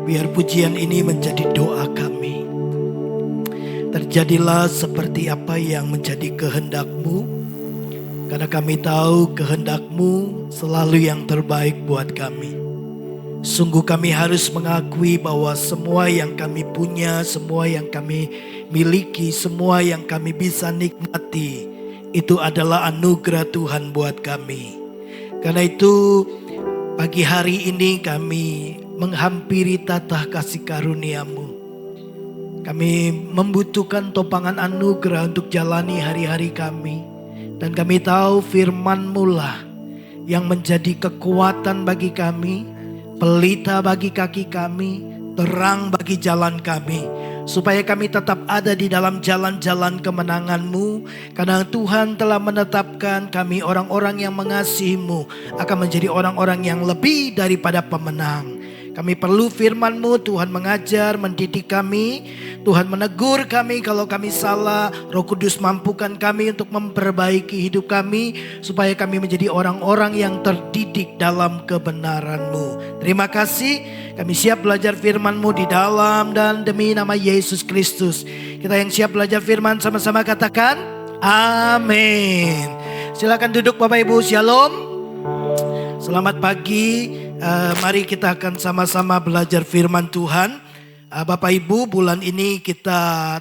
Biar pujian ini menjadi doa kami. Terjadilah seperti apa yang menjadi kehendak-Mu, karena kami tahu kehendak-Mu selalu yang terbaik buat kami. Sungguh kami harus mengakui bahwa semua yang kami punya, semua yang kami miliki, semua yang kami bisa nikmati, itu adalah anugerah Tuhan buat kami. Karena itu pagi hari ini kami menghampiri tatah kasih karunia-Mu. Kami membutuhkan topangan anugerah untuk jalani hari-hari kami. Dan kami tahu firman-Mu lah yang menjadi kekuatan bagi kami, pelita bagi kaki kami, terang bagi jalan kami. Supaya kami tetap ada di dalam jalan-jalan kemenangan-Mu. Karena Tuhan telah menetapkan kami orang-orang yang mengasihi-Mu akan menjadi orang-orang yang lebih daripada pemenang. Kami perlu firman-Mu, Tuhan mengajar, mendidik kami. Tuhan menegur kami kalau kami salah. Roh Kudus mampukan kami untuk memperbaiki hidup kami. Supaya kami menjadi orang-orang yang terdidik dalam kebenaran-Mu. Terima kasih, kami siap belajar firman-Mu di dalam dan demi nama Yesus Kristus. Kita yang siap belajar firman sama-sama katakan, amin. Silakan duduk Bapak Ibu, shalom. Selamat pagi. Mari kita akan sama-sama belajar firman Tuhan. Bapak Ibu, bulan ini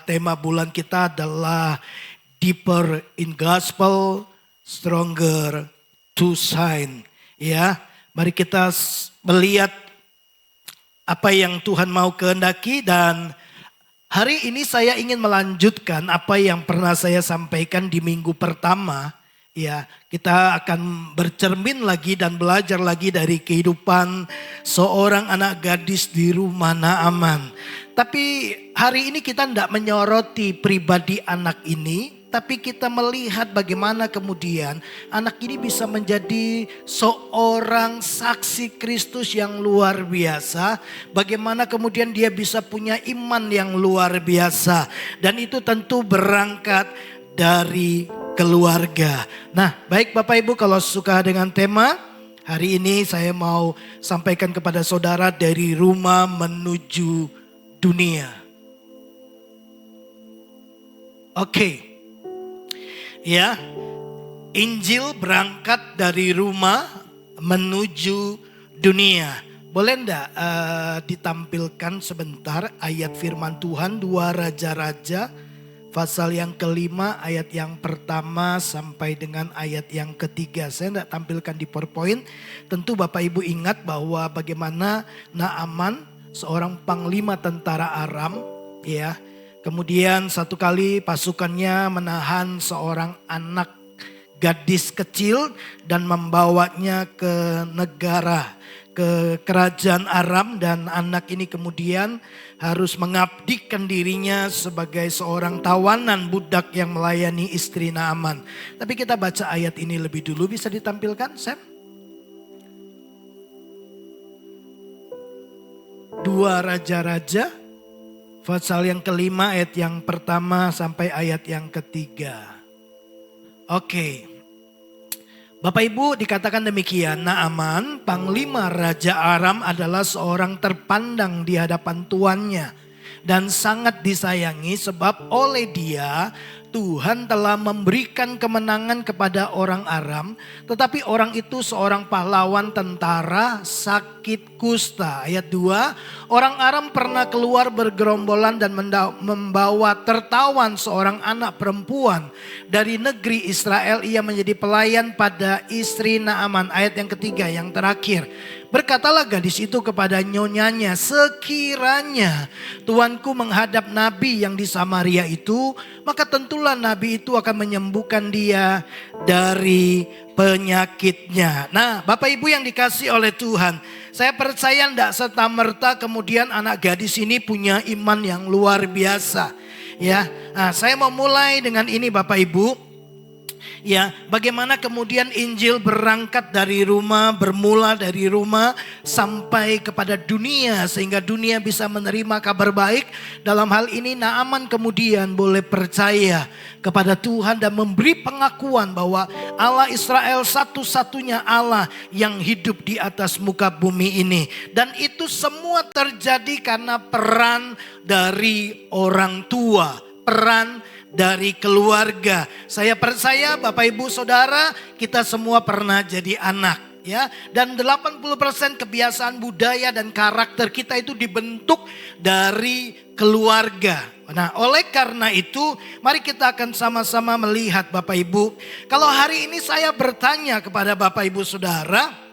tema bulan kita adalah Deeper in Gospel, Stronger to Shine. Ya, mari kita melihat apa yang Tuhan mau kehendaki, dan hari ini saya ingin melanjutkan apa yang pernah saya sampaikan di minggu pertama. Ya, kita akan bercermin lagi dan belajar lagi dari kehidupan seorang anak gadis di rumah Naaman. Tapi hari ini kita tidak menyoroti pribadi anak ini, tapi kita melihat bagaimana kemudian anak ini bisa menjadi seorang saksi Kristus yang luar biasa. Bagaimana kemudian dia bisa punya iman yang luar biasa. Dan itu tentu berangkat dari keluarga. Nah, baik Bapak Ibu, kalau suka dengan tema hari ini saya mau sampaikan kepada saudara dari rumah menuju dunia. Oke. Ya. Injil berangkat dari rumah menuju dunia. Boleh enggak ditampilkan sebentar ayat firman Tuhan 2 Raja-Raja pasal yang kelima ayat yang pertama sampai dengan ayat yang ketiga. Saya tidak tampilkan di PowerPoint. Tentu Bapak Ibu ingat bahwa bagaimana Naaman seorang panglima tentara Aram. Ya, kemudian satu kali pasukannya menahan seorang anak gadis kecil dan membawanya ke kerajaan Aram, dan anak ini kemudian harus mengabdikan dirinya sebagai seorang tawanan budak yang melayani istri Naaman. Tapi kita baca ayat ini lebih dulu, bisa ditampilkan Sam? 2 Raja-Raja pasal yang kelima ayat yang pertama sampai ayat yang ketiga. Oke. Bapak Ibu, dikatakan demikian, Naaman, panglima Raja Aram adalah seorang terpandang di hadapan tuannya dan sangat disayangi sebab oleh dia Tuhan telah memberikan kemenangan kepada orang Aram, tetapi orang itu seorang pahlawan tentara sakit kusta. Ayat 2, orang Aram pernah keluar bergerombolan dan membawa tertawan seorang anak perempuan dari negeri Israel. Ia menjadi pelayan pada istri Naaman. Ayat yang ketiga, yang terakhir. Berkatalah gadis itu kepada nyonyanya, sekiranya tuanku menghadap nabi yang di Samaria itu, maka tentulah nabi itu akan menyembuhkan dia dari penyakitnya. Nah, Bapak Ibu yang dikasih oleh Tuhan, saya percaya tidak serta-merta kemudian anak gadis ini punya iman yang luar biasa. Ya, nah, saya mau mulai dengan ini Bapak Ibu. Ya, bagaimana kemudian Injil berangkat dari rumah, bermula dari rumah sampai kepada dunia sehingga dunia bisa menerima kabar baik. Dalam hal ini Naaman kemudian boleh percaya kepada Tuhan dan memberi pengakuan bahwa Allah Israel satu-satunya Allah yang hidup di atas muka bumi ini. Dan itu semua terjadi karena peran dari orang tua, peran dari keluarga. Saya percaya Bapak Ibu Saudara, kita semua pernah jadi anak, ya. Dan 80% kebiasaan budaya dan karakter kita itu dibentuk dari keluarga. Nah, oleh karena itu, mari kita akan sama-sama melihat Bapak Ibu. Kalau hari ini saya bertanya kepada Bapak Ibu Saudara,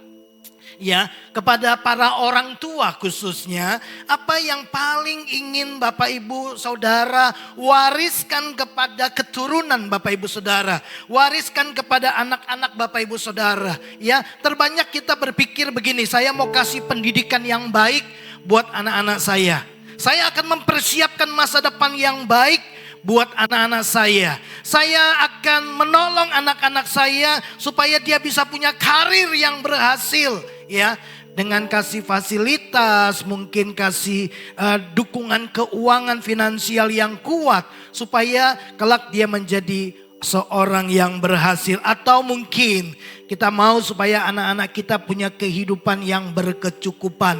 ya, kepada para orang tua khususnya, apa yang paling ingin Bapak Ibu Saudara wariskan kepada keturunan Bapak Ibu Saudara, wariskan kepada anak-anak Bapak Ibu Saudara, ya. Terbanyak kita berpikir begini, saya mau kasih pendidikan yang baik buat anak-anak saya. Saya akan mempersiapkan masa depan yang baik buat anak-anak saya. Saya akan menolong anak-anak saya supaya dia bisa punya karir yang berhasil, ya, dengan kasih fasilitas, mungkin kasih dukungan keuangan finansial yang kuat supaya kelak dia menjadi seorang yang berhasil. Atau mungkin kita mau supaya anak-anak kita punya kehidupan yang berkecukupan.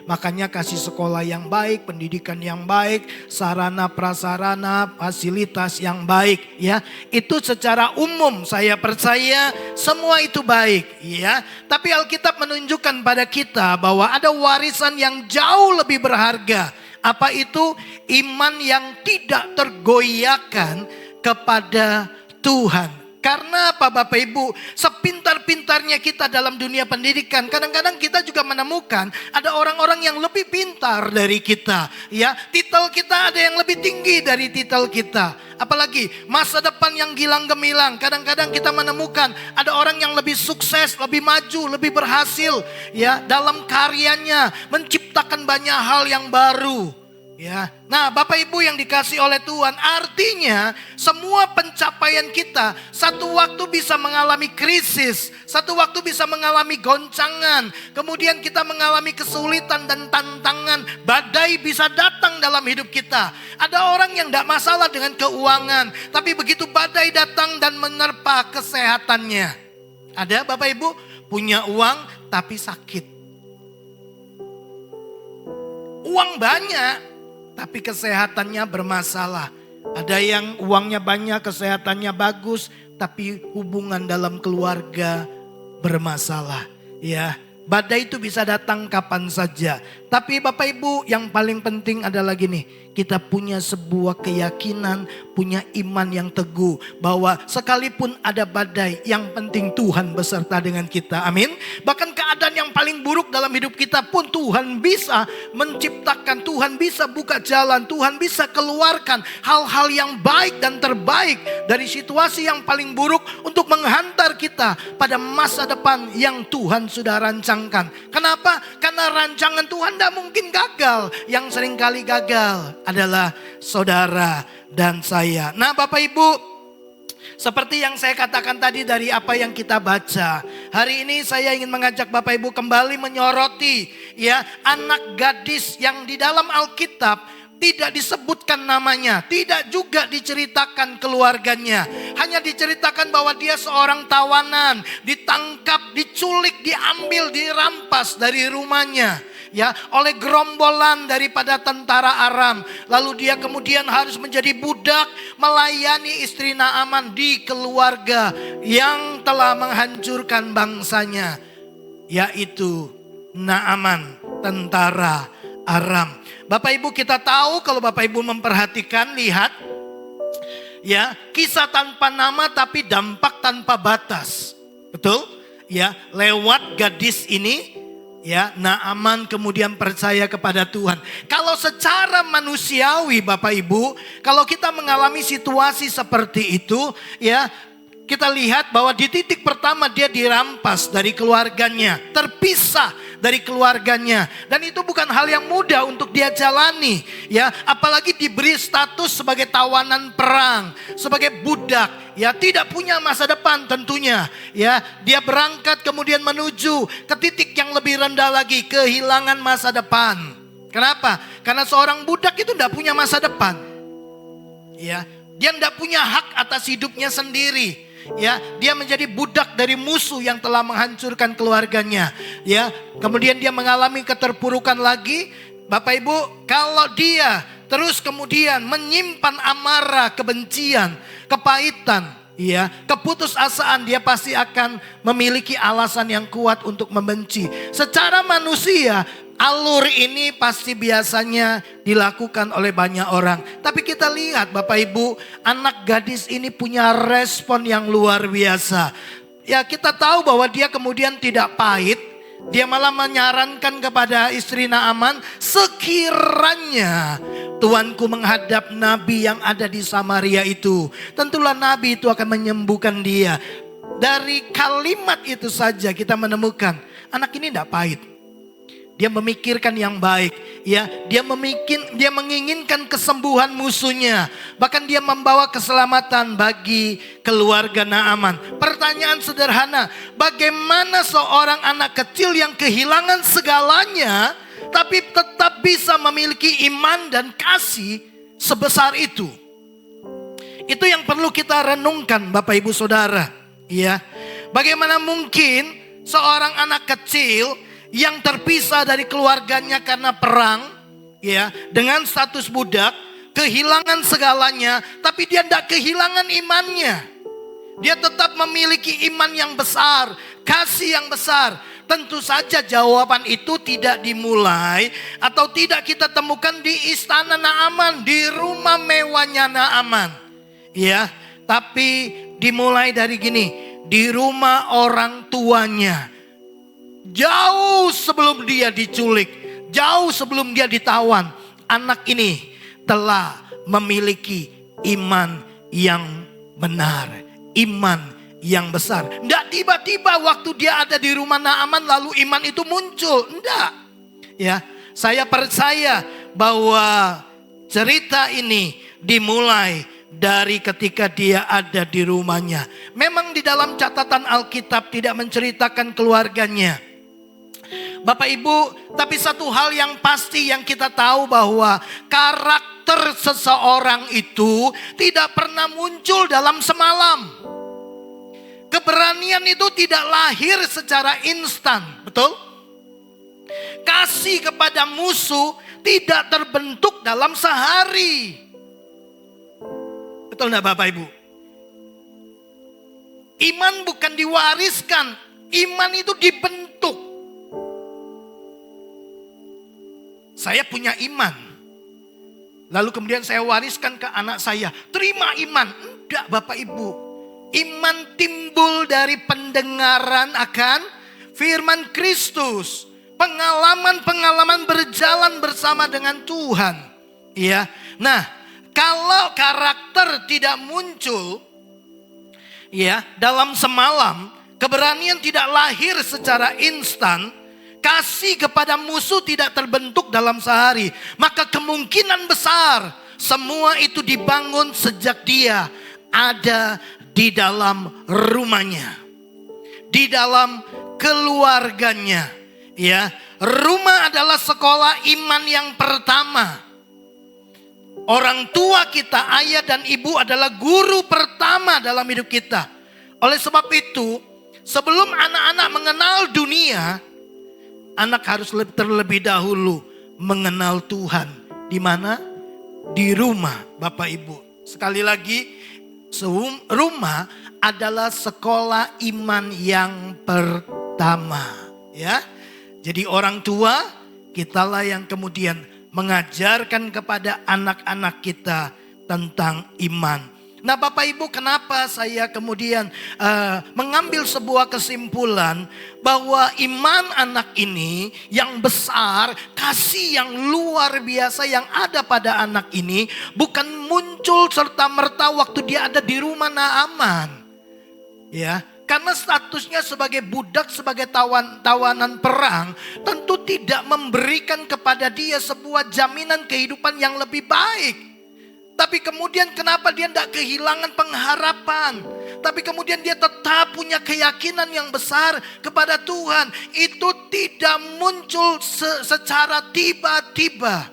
Makanya kasih sekolah yang baik, pendidikan yang baik, sarana prasarana, fasilitas yang baik, ya. Itu secara umum saya percaya semua itu baik, ya. Tapi Alkitab menunjukkan pada kita bahwa ada warisan yang jauh lebih berharga. Apa itu? Iman yang tidak tergoyahkan kepada Tuhan. Karena apa Bapak Ibu? Sepintar-pintarnya kita dalam dunia pendidikan, kadang-kadang kita juga menemukan ada orang-orang yang lebih pintar dari kita, ya. Titel kita ada yang lebih tinggi dari titel kita. Apalagi masa depan yang gilang gemilang. Kadang-kadang kita menemukan ada orang yang lebih sukses, lebih maju, lebih berhasil, ya, dalam karyanya, menciptakan banyak hal yang baru. Ya, nah Bapak Ibu yang dikasih oleh Tuhan, artinya semua pencapaian kita satu waktu bisa mengalami krisis, satu waktu bisa mengalami goncangan, kemudian kita mengalami kesulitan dan tantangan, badai bisa datang dalam hidup kita. Ada orang yang tidak masalah dengan keuangan, tapi begitu badai datang dan menerpa kesehatannya. Ada Bapak Ibu punya uang tapi sakit, uang banyak tapi kesehatannya bermasalah. Ada yang uangnya banyak, kesehatannya bagus, tapi hubungan dalam keluarga bermasalah. Ya, badai itu bisa datang kapan saja. Tapi Bapak Ibu yang paling penting adalah gini, kita punya sebuah keyakinan, punya iman yang teguh bahwa sekalipun ada badai, yang penting Tuhan beserta dengan kita. Amin. Bahkan keadaan yang paling buruk dalam hidup kita pun Tuhan bisa menciptakan, Tuhan bisa buka jalan, Tuhan bisa keluarkan hal-hal yang baik dan terbaik dari situasi yang paling buruk untuk menghantar kita pada masa depan yang Tuhan sudah rancangkan. Kenapa? Karena rancangan Tuhan tidak mungkin gagal. Yang seringkali gagal adalah saudara dan saya. Nah Bapak Ibu, seperti yang saya katakan tadi dari apa yang kita baca, hari ini saya ingin mengajak Bapak Ibu kembali menyoroti, ya, anak gadis yang di dalam Alkitab tidak disebutkan namanya, tidak juga diceritakan keluarganya. Hanya diceritakan bahwa dia seorang tawanan, ditangkap, diculik, diambil, dirampas dari rumahnya, ya, oleh gerombolan daripada tentara Aram. Lalu dia kemudian harus menjadi budak melayani istri Naaman di keluarga yang telah menghancurkan bangsanya, yaitu Naaman, tentara Aram. Bapak Ibu kita tahu, kalau Bapak Ibu memperhatikan, lihat, ya, kisah tanpa nama tapi dampak tanpa batas. Betul? Ya, lewat gadis ini, ya, Naaman kemudian percaya kepada Tuhan. Kalau secara manusiawi Bapak Ibu, kalau kita mengalami situasi seperti itu, ya, kita lihat bahwa di titik pertama dia dirampas dari keluarganya, terpisah dari keluarganya. Dan itu bukan hal yang mudah untuk dia jalani, ya. Apalagi diberi status sebagai tawanan perang, sebagai budak, ya, tidak punya masa depan tentunya, ya. Dia berangkat kemudian menuju ke titik yang lebih rendah lagi, kehilangan masa depan. Kenapa? Karena seorang budak itu tidak punya masa depan, ya. Dia tidak punya hak atas hidupnya sendiri. Ya, dia menjadi budak dari musuh yang telah menghancurkan keluarganya. Ya, kemudian dia mengalami keterpurukan lagi. Bapak Ibu, kalau dia terus kemudian menyimpan amarah, kebencian, kepahitan, ya, keputusasaan, dia pasti akan memiliki alasan yang kuat untuk membenci. Secara manusia, alur ini pasti biasanya dilakukan oleh banyak orang. Tapi kita lihat Bapak Ibu, anak gadis ini punya respon yang luar biasa. Ya, kita tahu bahwa dia kemudian tidak pahit. Dia malah menyarankan kepada istri Naaman, sekiranya tuanku menghadap nabi yang ada di Samaria itu, tentulah nabi itu akan menyembuhkan dia. Dari kalimat itu saja kita menemukan anak ini tidak pahit. Dia memikirkan yang baik, ya. Dia menginginkan kesembuhan musuhnya. Bahkan dia membawa keselamatan bagi keluarga Naaman. Pertanyaan sederhana, bagaimana seorang anak kecil yang kehilangan segalanya tapi tetap bisa memiliki iman dan kasih sebesar itu? Itu yang perlu kita renungkan Bapak Ibu Saudara, ya. Bagaimana mungkin seorang anak kecil yang terpisah dari keluarganya karena perang, ya, dengan status budak, kehilangan segalanya, tapi dia tidak kehilangan imannya. Dia tetap memiliki iman yang besar, kasih yang besar. Tentu saja jawaban itu tidak dimulai atau tidak kita temukan di istana Naaman, di rumah mewahnya Naaman, ya. Tapi dimulai dari gini, di rumah orang tuanya. Jauh sebelum dia diculik, jauh sebelum dia ditawan, anak ini telah memiliki iman yang benar, iman yang besar. Tidak tiba-tiba waktu dia ada di rumah Naaman lalu iman itu muncul, tidak. Ya, saya percaya bahwa cerita ini dimulai dari ketika dia ada di rumahnya. Memang di dalam catatan Alkitab tidak menceritakan keluarganya, Bapak Ibu, tapi satu hal yang pasti yang kita tahu bahwa karakter seseorang itu tidak pernah muncul dalam semalam. Keberanian itu tidak lahir secara instan, betul? Kasih kepada musuh tidak terbentuk dalam sehari. Betul enggak Bapak Ibu? Iman bukan diwariskan, iman itu dibentuk. Saya punya iman, lalu kemudian saya wariskan ke anak saya. Terima iman. Enggak Bapak Ibu. Iman timbul dari pendengaran akan firman Kristus. Pengalaman-pengalaman berjalan bersama dengan Tuhan. Ya. Nah, kalau karakter tidak muncul, ya, dalam semalam, keberanian tidak lahir secara instan, kasih kepada musuh tidak terbentuk dalam sehari, maka kemungkinan besar semua itu dibangun sejak dia ada di dalam rumahnya, di dalam keluarganya, ya. Rumah adalah sekolah iman yang pertama. Orang tua kita, ayah dan ibu adalah guru pertama dalam hidup kita. Oleh sebab itu, sebelum anak-anak mengenal dunia, anak harus terlebih dahulu mengenal Tuhan. Di mana? Di rumah Bapak Ibu. Sekali lagi, rumah adalah sekolah iman yang pertama. Ya, jadi orang tua, kitalah yang kemudian mengajarkan kepada anak-anak kita tentang iman. Nah Bapak Ibu, kenapa saya kemudian mengambil sebuah kesimpulan bahwa iman anak ini yang besar, kasih yang luar biasa yang ada pada anak ini bukan muncul serta-merta waktu dia ada di rumah Naaman. Ya, Karena statusnya sebagai budak, sebagai tawanan perang, tentu tidak memberikan kepada dia sebuah jaminan kehidupan yang lebih baik. Tapi kemudian kenapa dia tidak kehilangan pengharapan? Tapi kemudian dia tetap punya keyakinan yang besar kepada Tuhan. Itu tidak muncul secara tiba-tiba.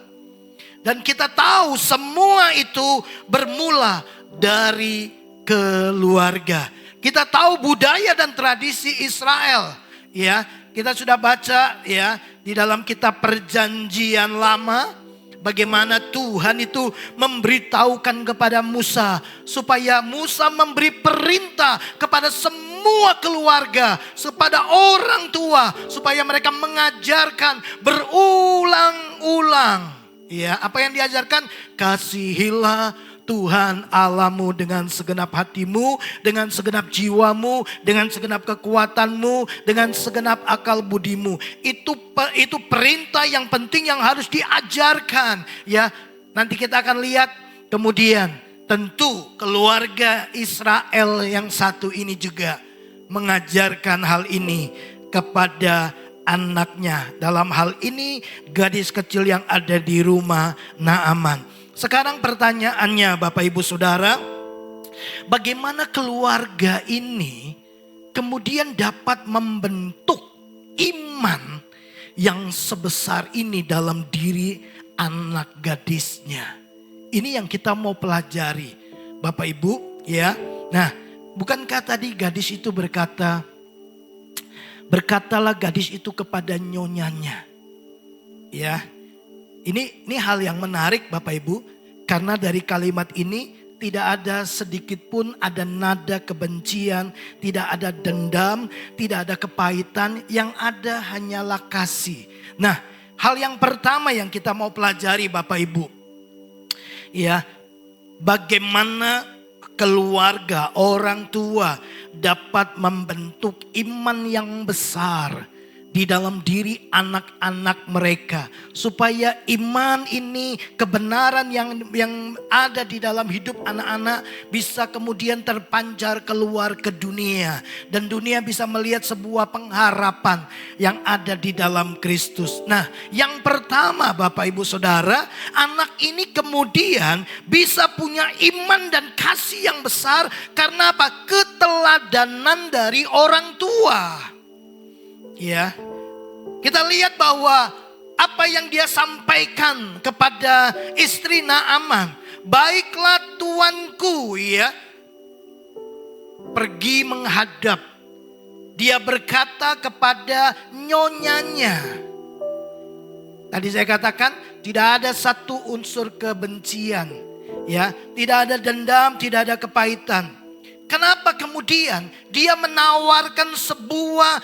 Dan kita tahu semua itu bermula dari keluarga. Kita tahu budaya dan tradisi Israel. Ya, kita sudah baca ya di dalam kitab Perjanjian Lama. Bagaimana Tuhan itu memberitahukan kepada Musa supaya Musa memberi perintah kepada semua keluarga, kepada orang tua supaya mereka mengajarkan berulang-ulang. Ya, apa yang diajarkan? Kasihilah Tuhan Allahmu dengan segenap hatimu, dengan segenap jiwamu, dengan segenap kekuatanmu, dengan segenap akal budimu. Itu perintah yang penting yang harus diajarkan. Ya, nanti kita akan lihat kemudian tentu keluarga Israel yang satu ini juga mengajarkan hal ini kepada anaknya. Dalam hal ini gadis kecil yang ada di rumah Naaman. Sekarang pertanyaannya Bapak Ibu Saudara, bagaimana keluarga ini kemudian dapat membentuk iman yang sebesar ini dalam diri anak gadisnya? Ini yang kita mau pelajari Bapak Ibu ya. Nah, bukankah tadi gadis itu berkatalah gadis itu kepada nyonyanya. Ya. Ini hal yang menarik Bapak Ibu, karena dari kalimat ini tidak ada sedikit pun ada nada kebencian, tidak ada dendam, tidak ada kepahitan, yang ada hanyalah kasih. Nah, hal yang pertama yang kita mau pelajari Bapak Ibu, ya, bagaimana keluarga, orang tua dapat membentuk iman yang besar di dalam diri anak-anak mereka, supaya iman ini, kebenaran yang ada di dalam hidup anak-anak bisa kemudian terpancar keluar ke dunia, dan dunia bisa melihat sebuah pengharapan yang ada di dalam Kristus. Nah, yang pertama Bapak Ibu Saudara, anak ini kemudian bisa punya iman dan kasih yang besar karena apa? Keteladanan dari orang tua. Ya, kita lihat bahwa apa yang dia sampaikan kepada istri Naaman, baiklah tuanku ya, pergi menghadap. Dia berkata kepada nyonyanya. Tadi saya katakan tidak ada satu unsur kebencian, ya, tidak ada dendam, tidak ada kepahitan. Kenapa kemudian dia menawarkan sebuah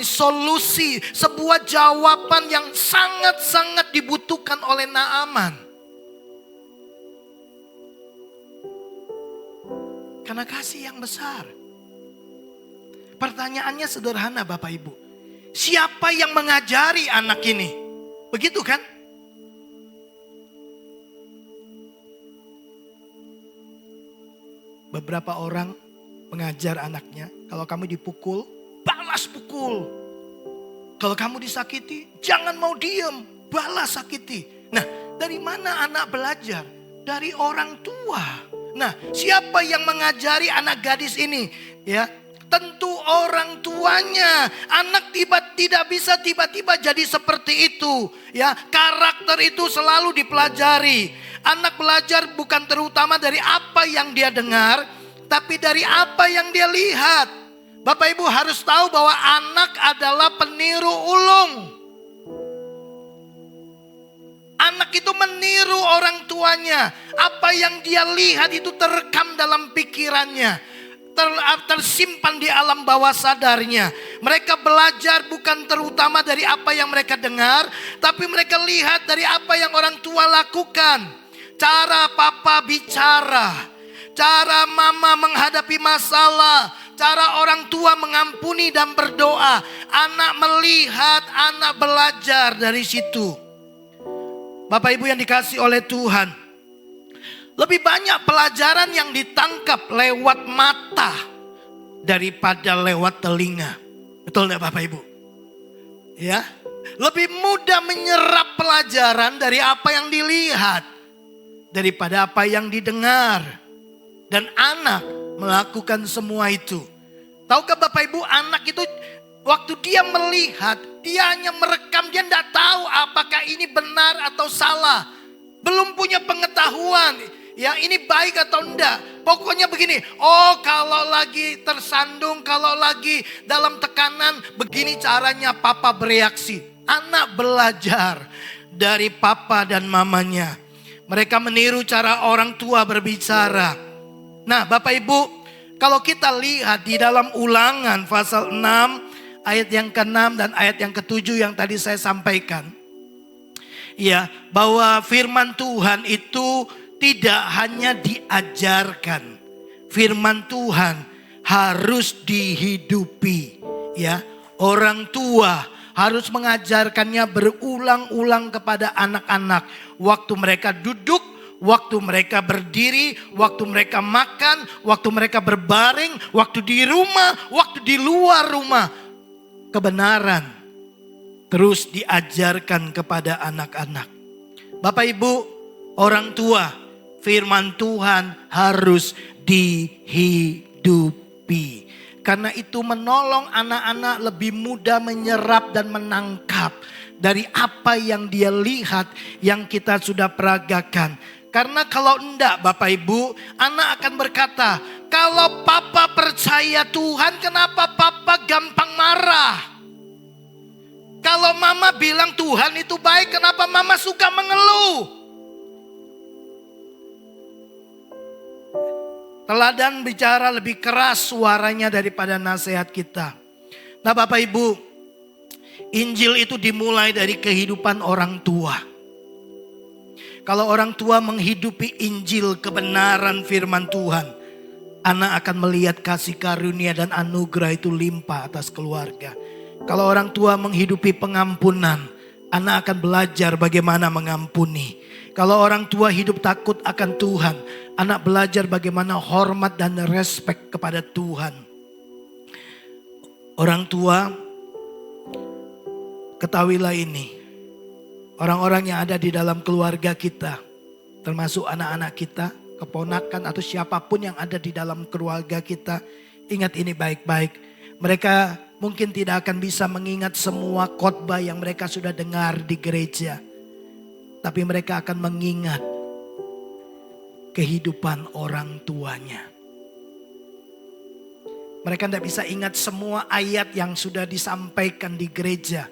solusi, sebuah jawaban yang sangat-sangat dibutuhkan oleh Naaman? Karena kasih yang besar. Pertanyaannya sederhana Bapak Ibu. Siapa yang mengajari anak ini? Begitu kan? Beberapa orang mengajar anaknya, kalau kamu dipukul, balas pukul. Kalau kamu disakiti, jangan mau diem, balas sakiti. Nah, dari mana anak belajar? Dari orang tua. Nah, siapa yang mengajari anak gadis ini? Ya, tentu orang tuanya. Anak tidak bisa tiba-tiba jadi seperti itu. Ya, karakter itu selalu dipelajari. Anak belajar bukan terutama dari apa yang dia dengar, tapi dari apa yang dia lihat. Bapak Ibu harus tahu bahwa anak adalah peniru ulung. Anak itu meniru orang tuanya. Apa yang dia lihat itu terekam dalam pikirannya, tersimpan di alam bawah sadarnya. Mereka belajar bukan terutama dari apa yang mereka dengar, tapi mereka lihat dari apa yang orang tua lakukan. Cara papa bicara, cara mama menghadapi masalah, cara orang tua mengampuni dan berdoa. Anak melihat, anak belajar dari situ. Bapak Ibu yang dikasih oleh Tuhan, lebih banyak pelajaran yang ditangkap lewat mata daripada lewat telinga. Betul enggak Bapak Ibu? Ya, lebih mudah menyerap pelajaran dari apa yang dilihat daripada apa yang didengar. Dan anak melakukan semua itu. Tahukah Bapak Ibu, anak itu waktu dia melihat, dia hanya merekam, dia tidak tahu apakah ini benar atau salah. Belum punya pengetahuan, ya ini baik atau enggak. Pokoknya begini, oh kalau lagi tersandung, kalau lagi dalam tekanan, begini caranya papa bereaksi. Anak belajar dari papa dan mamanya. Mereka meniru cara orang tua berbicara. Nah Bapak Ibu, kalau kita lihat di dalam Ulangan pasal 6 ayat yang ke-6 dan ayat yang ke-7 yang tadi saya sampaikan. Ya, bahwa firman Tuhan itu tidak hanya diajarkan. Firman Tuhan harus dihidupi. Ya, orang tua harus mengajarkannya berulang-ulang kepada anak-anak. Waktu mereka duduk, waktu mereka berdiri, waktu mereka makan, waktu mereka berbaring, waktu di rumah, waktu di luar rumah. Kebenaran terus diajarkan kepada anak-anak. Bapak Ibu, orang tua, firman Tuhan harus dihidupi. Karena itu menolong anak-anak lebih mudah menyerap dan menangkap dari apa yang dia lihat, yang kita sudah peragakan. Karena kalau enggak Bapak Ibu, anak akan berkata, kalau papa percaya Tuhan, kenapa papa gampang marah? Kalau mama bilang Tuhan itu baik, kenapa mama suka mengeluh? Teladan bicara lebih keras suaranya daripada nasihat kita. Nah Bapak Ibu, Injil itu dimulai dari kehidupan orang tua. Kalau orang tua menghidupi Injil, kebenaran firman Tuhan, anak akan melihat kasih karunia dan anugerah itu limpah atas keluarga. Kalau orang tua menghidupi pengampunan, anak akan belajar bagaimana mengampuni. Kalau orang tua hidup takut akan Tuhan, anak belajar bagaimana hormat dan respek kepada Tuhan. Orang tua, ketahuilah ini. Orang-orang yang ada di dalam keluarga kita, termasuk anak-anak kita, keponakan atau siapapun yang ada di dalam keluarga kita, ingat ini baik-baik. Mereka mungkin tidak akan bisa mengingat semua khotbah yang mereka sudah dengar di gereja. Tapi mereka akan mengingat kehidupan orang tuanya. Mereka tidak bisa ingat semua ayat yang sudah disampaikan di gereja.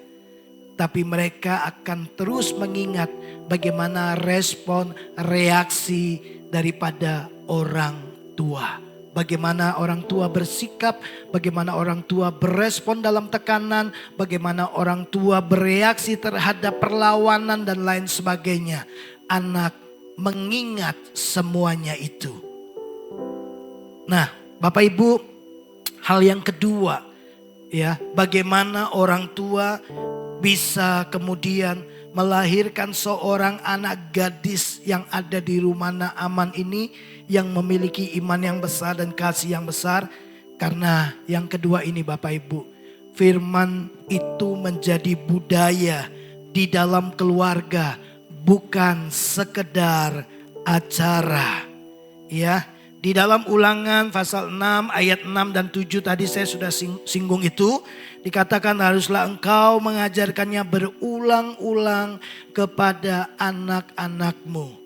Tapi mereka akan terus mengingat bagaimana respon, reaksi daripada orang tua. Bagaimana orang tua bersikap, bagaimana orang tua berespon dalam tekanan, bagaimana orang tua bereaksi terhadap perlawanan dan lain sebagainya. Anak mengingat semuanya itu. Nah, Bapak Ibu, hal yang kedua, ya, bagaimana orang tua bisa kemudian melahirkan seorang anak gadis yang ada di rumah Naaman ini, yang memiliki iman yang besar dan kasih yang besar. Karena yang kedua ini Bapak Ibu, firman itu menjadi budaya di dalam keluarga, bukan sekedar acara. Ya, di dalam Ulangan pasal 6 ayat 6 dan 7 tadi saya sudah singgung itu. Dikatakan haruslah engkau mengajarkannya berulang-ulang kepada anak-anakmu.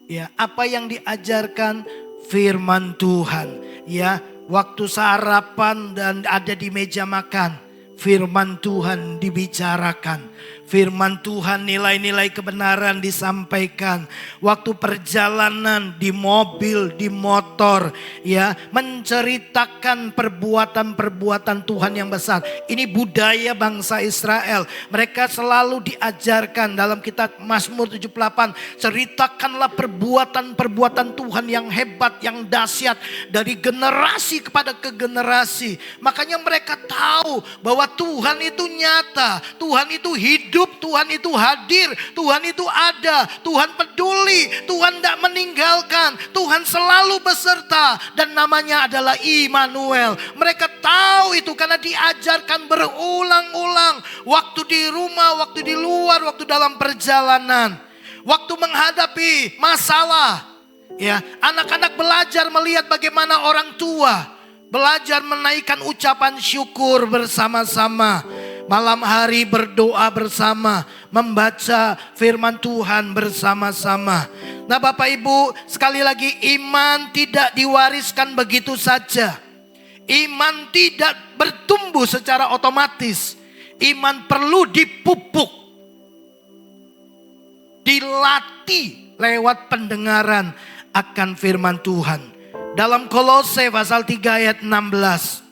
Ya, apa yang diajarkan? Firman Tuhan. Ya, waktu sarapan dan ada di meja makan, firman Tuhan dibicarakan. Firman Tuhan, nilai-nilai kebenaran disampaikan. Waktu perjalanan di mobil, di motor, ya, menceritakan perbuatan-perbuatan Tuhan yang besar. Ini budaya bangsa Israel. Mereka selalu diajarkan dalam kitab Mazmur 78. Ceritakanlah perbuatan-perbuatan Tuhan yang hebat, yang dahsyat dari generasi kepada ke generasi. Makanya mereka tahu bahwa Tuhan itu nyata, Tuhan itu hidup. hidup, Tuhan itu hadir, Tuhan itu ada, Tuhan peduli, Tuhan tidak meninggalkan, Tuhan selalu beserta dan namanya adalah Immanuel. Mereka tahu itu karena diajarkan berulang-ulang, waktu di rumah, waktu di luar, waktu dalam perjalanan, waktu menghadapi masalah. Ya, anak-anak belajar melihat bagaimana orang tua belajar menaikkan ucapan syukur bersama-sama. Malam hari berdoa bersama, membaca firman Tuhan bersama-sama. Nah Bapak Ibu, sekali lagi iman tidak diwariskan begitu saja. Iman tidak bertumbuh secara otomatis. Iman perlu dipupuk, dilatih lewat pendengaran akan firman Tuhan. Dalam Kolose pasal 3 ayat 16.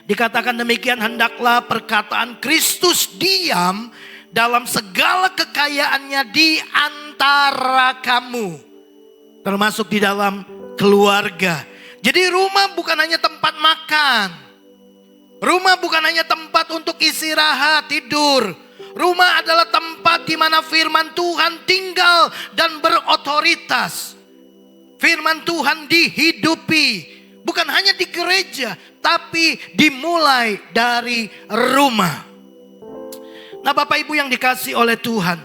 Dikatakan demikian, hendaklah perkataan Kristus diam dalam segala kekayaannya di antara kamu. Termasuk di dalam keluarga. Jadi rumah bukan hanya tempat makan. Rumah bukan hanya tempat untuk istirahat, tidur. Rumah adalah tempat di mana firman Tuhan tinggal dan berotoritas. Firman Tuhan dihidupi, bukan hanya di gereja, tapi dimulai dari rumah. Nah Bapak Ibu yang dikasih oleh Tuhan,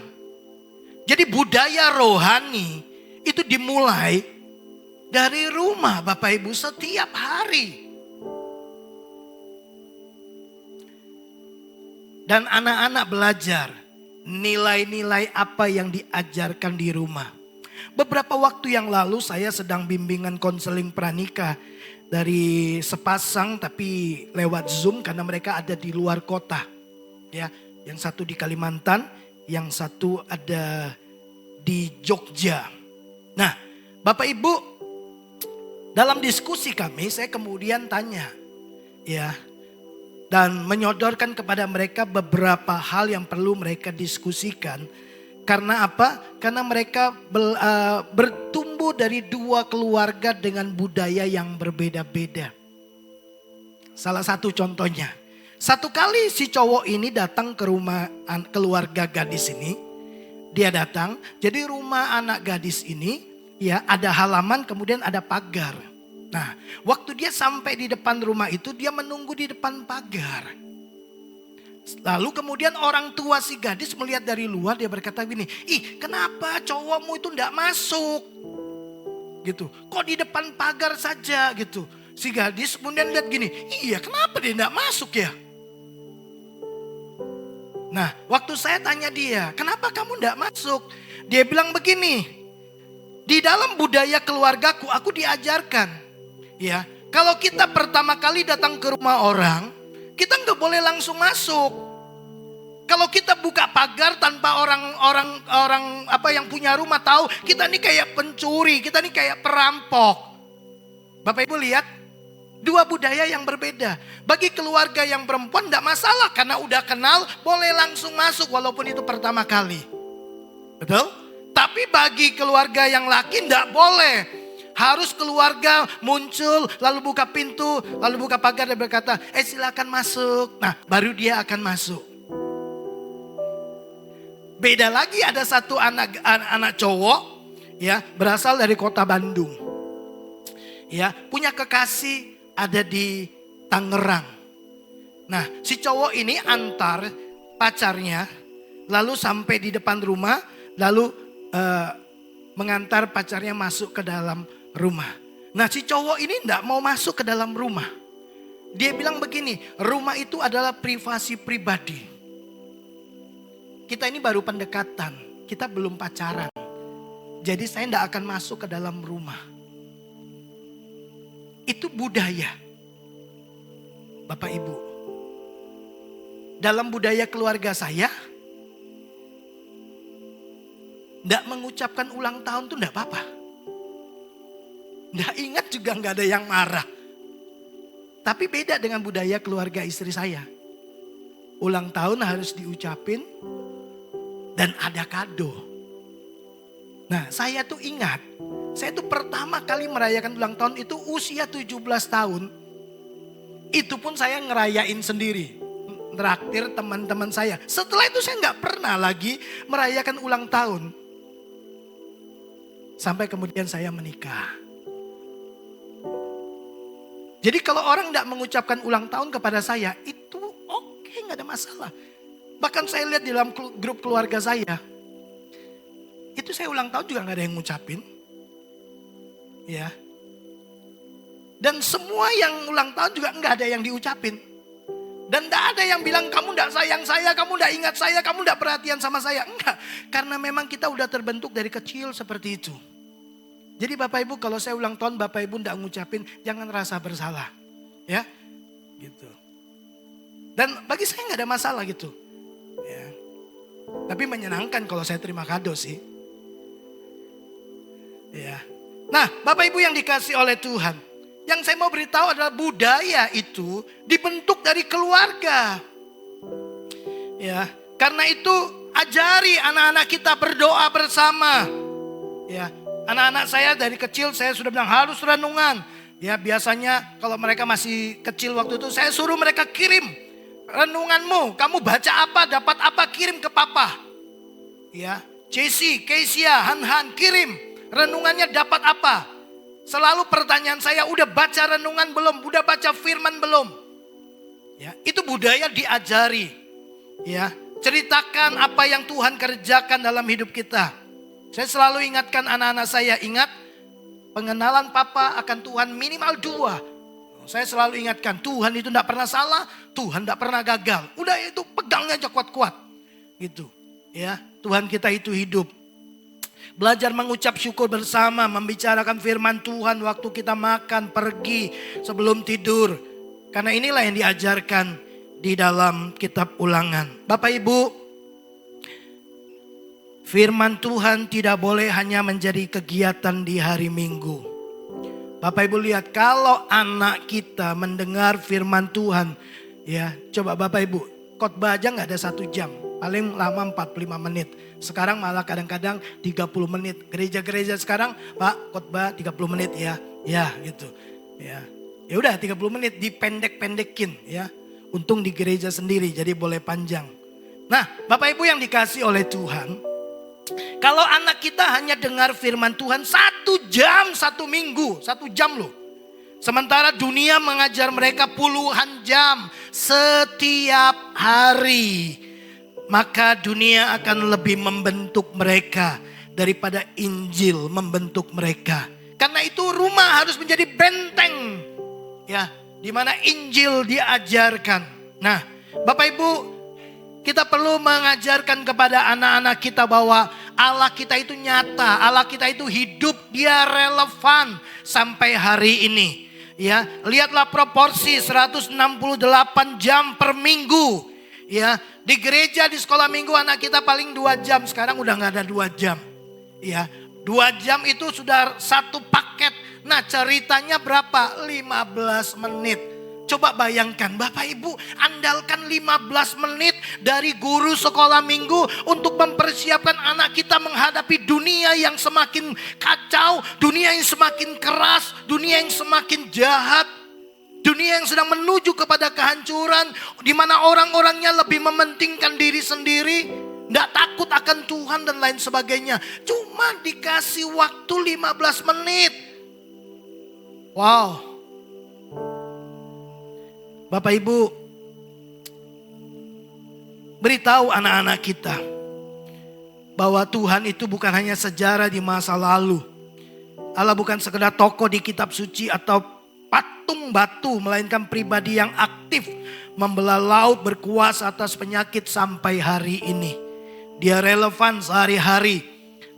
jadi budaya rohani itu dimulai dari rumah Bapak Ibu setiap hari. Dan anak-anak belajar nilai-nilai apa yang diajarkan di rumah. Beberapa waktu yang lalu saya sedang bimbingan konseling pranikah dari sepasang tapi lewat Zoom karena mereka ada di luar kota. Ya, yang satu di Kalimantan, yang satu ada di Jogja. Nah, Bapak Ibu, dalam diskusi kami saya kemudian tanya, ya, dan menyodorkan kepada mereka beberapa hal yang perlu mereka diskusikan. Karena apa? Karena mereka bertumbuh dari dua keluarga dengan budaya yang berbeda-beda. Salah satu contohnya. Satu kali si cowok ini datang ke rumah keluarga gadis ini. Dia datang, jadi rumah anak gadis ini ya ada halaman kemudian ada pagar. Nah, waktu dia sampai di depan rumah itu dia menunggu di depan pagar. Lalu kemudian orang tua si gadis melihat dari luar, dia berkata gini, ih kenapa cowokmu itu enggak masuk? Gitu, kok di depan pagar saja gitu. Si gadis kemudian lihat gini, iya kenapa dia enggak masuk ya? Nah waktu saya tanya dia, kenapa kamu enggak masuk? Dia bilang begini, di dalam budaya keluargaku aku diajarkan, ya kalau kita pertama kali datang ke rumah orang, kita nggak boleh langsung masuk. Kalau kita buka pagar tanpa orang apa yang punya rumah tahu, kita nih kayak pencuri, kita nih kayak perampok. Bapak Ibu lihat, dua budaya yang berbeda. Bagi keluarga yang perempuan nggak masalah karena udah kenal, boleh langsung masuk walaupun itu pertama kali. Betul? Tapi bagi keluarga yang laki nggak boleh. Harus keluarga muncul, lalu buka pintu, lalu buka pagar dan berkata, silakan masuk. Nah, baru dia akan masuk. Beda lagi ada satu anak cowok, ya berasal dari kota Bandung. Ya, punya kekasih ada di Tangerang. Nah, si cowok ini antar pacarnya, lalu sampai di depan rumah, lalu mengantar pacarnya masuk ke dalam rumah. Nah si cowok ini enggak mau masuk ke dalam rumah. Dia bilang begini, rumah itu adalah privasi pribadi. Kita ini baru pendekatan, kita belum pacaran. Jadi saya enggak akan masuk ke dalam rumah. Itu budaya. Bapak Ibu. Dalam budaya keluarga saya, enggak mengucapkan ulang tahun itu enggak apa-apa. Nggak ingat juga nggak ada yang marah. Tapi beda dengan budaya keluarga istri saya. Ulang tahun harus diucapin dan ada kado. Nah saya tuh ingat, saya tuh pertama kali merayakan ulang tahun itu usia 17 tahun. Itu pun saya ngerayain sendiri. traktir teman-teman saya. Setelah itu saya nggak pernah lagi merayakan ulang tahun. Sampai kemudian saya menikah. Jadi kalau orang nggak mengucapkan ulang tahun kepada saya, itu oke, nggak ada masalah. Bahkan saya lihat di dalam grup keluarga saya, itu saya ulang tahun juga nggak ada yang ngucapin. Ya. Dan semua yang ulang tahun juga nggak ada yang diucapin. Dan tidak ada yang bilang kamu tidak sayang saya, kamu tidak ingat saya, kamu tidak perhatian sama saya. Enggak, karena memang kita udah terbentuk dari kecil seperti itu. Jadi Bapak Ibu kalau saya ulang tahun Bapak Ibu tidak ngucapin, jangan rasa bersalah. Ya, gitu. Dan bagi saya nggak ada masalah gitu. Ya. Tapi menyenangkan kalau saya terima kado sih. Ya. Nah Bapak Ibu yang dikasih oleh Tuhan. Yang saya mau beritahu adalah budaya itu dibentuk dari keluarga. Ya, karena itu ajari anak-anak kita berdoa bersama. Ya, anak-anak saya dari kecil saya sudah bilang harus renungan. Ya, biasanya kalau mereka masih kecil waktu itu saya suruh mereka kirim renunganmu. Kamu baca apa, dapat apa, kirim ke papa. Ya, Jesse, Kesia, Han, kirim renungannya dapat apa. Selalu pertanyaan saya, udah baca renungan belum? Udah baca firman belum? Ya, itu budaya diajari. Ya, ceritakan apa yang Tuhan kerjakan dalam hidup kita. Saya selalu ingatkan anak-anak saya, ingat pengenalan papa akan Tuhan minimal 2. Saya selalu ingatkan, Tuhan itu tidak pernah salah, Tuhan tidak pernah gagal. Udah itu pegangnya aja kuat-kuat. Gitu. Ya, Tuhan kita itu hidup. Belajar mengucap syukur bersama, membicarakan firman Tuhan waktu kita makan, pergi, sebelum tidur. Karena inilah yang diajarkan di dalam kitab Ulangan. Bapak Ibu, firman Tuhan tidak boleh hanya menjadi kegiatan di hari Minggu. Bapak Ibu lihat, kalau anak kita mendengar firman Tuhan, ya coba Bapak Ibu, khotbah aja nggak ada 1 jam. Paling lama 45 menit. Sekarang malah kadang-kadang 30 menit. Gereja-gereja sekarang, Pak, khotbah 30 menit ya. Ya, gitu. Ya. Ya udah 30 menit dipendek-pendekin ya. Untung di gereja sendiri jadi boleh panjang. Nah, Bapak Ibu yang dikasih oleh Tuhan, kalau anak kita hanya dengar firman Tuhan 1 jam 1 minggu, 1 jam loh. Sementara dunia mengajar mereka puluhan jam setiap hari. Maka dunia akan lebih membentuk mereka daripada Injil membentuk mereka. Karena itu rumah harus menjadi benteng. Ya, di mana Injil diajarkan. Nah, Bapak Ibu, kita perlu mengajarkan kepada anak-anak kita bahwa Allah kita itu nyata, Allah kita itu hidup, dia relevan sampai hari ini. Ya, lihatlah proporsi 168 jam per minggu. Ya, di gereja, di sekolah minggu anak kita paling 2 jam. Sekarang udah gak ada 2 jam. Ya, 2 jam itu sudah 1 paket. Nah, ceritanya berapa? 15 menit. Coba bayangkan, Bapak Ibu andalkan 15 menit dari guru sekolah minggu untuk mempersiapkan anak kita menghadapi dunia yang semakin kacau, dunia yang semakin keras, dunia yang semakin jahat. Dunia yang sedang menuju kepada kehancuran, di mana orang-orangnya lebih mementingkan diri sendiri, tidak takut akan Tuhan dan lain sebagainya. Cuma dikasih waktu 15 menit. Wow. Bapak Ibu, beritahu anak-anak kita bahwa Tuhan itu bukan hanya sejarah di masa lalu. Allah bukan sekedar tokoh di kitab suci atau patung batu, melainkan pribadi yang aktif membelah laut, berkuasa atas penyakit sampai hari ini. Dia relevan sehari-hari.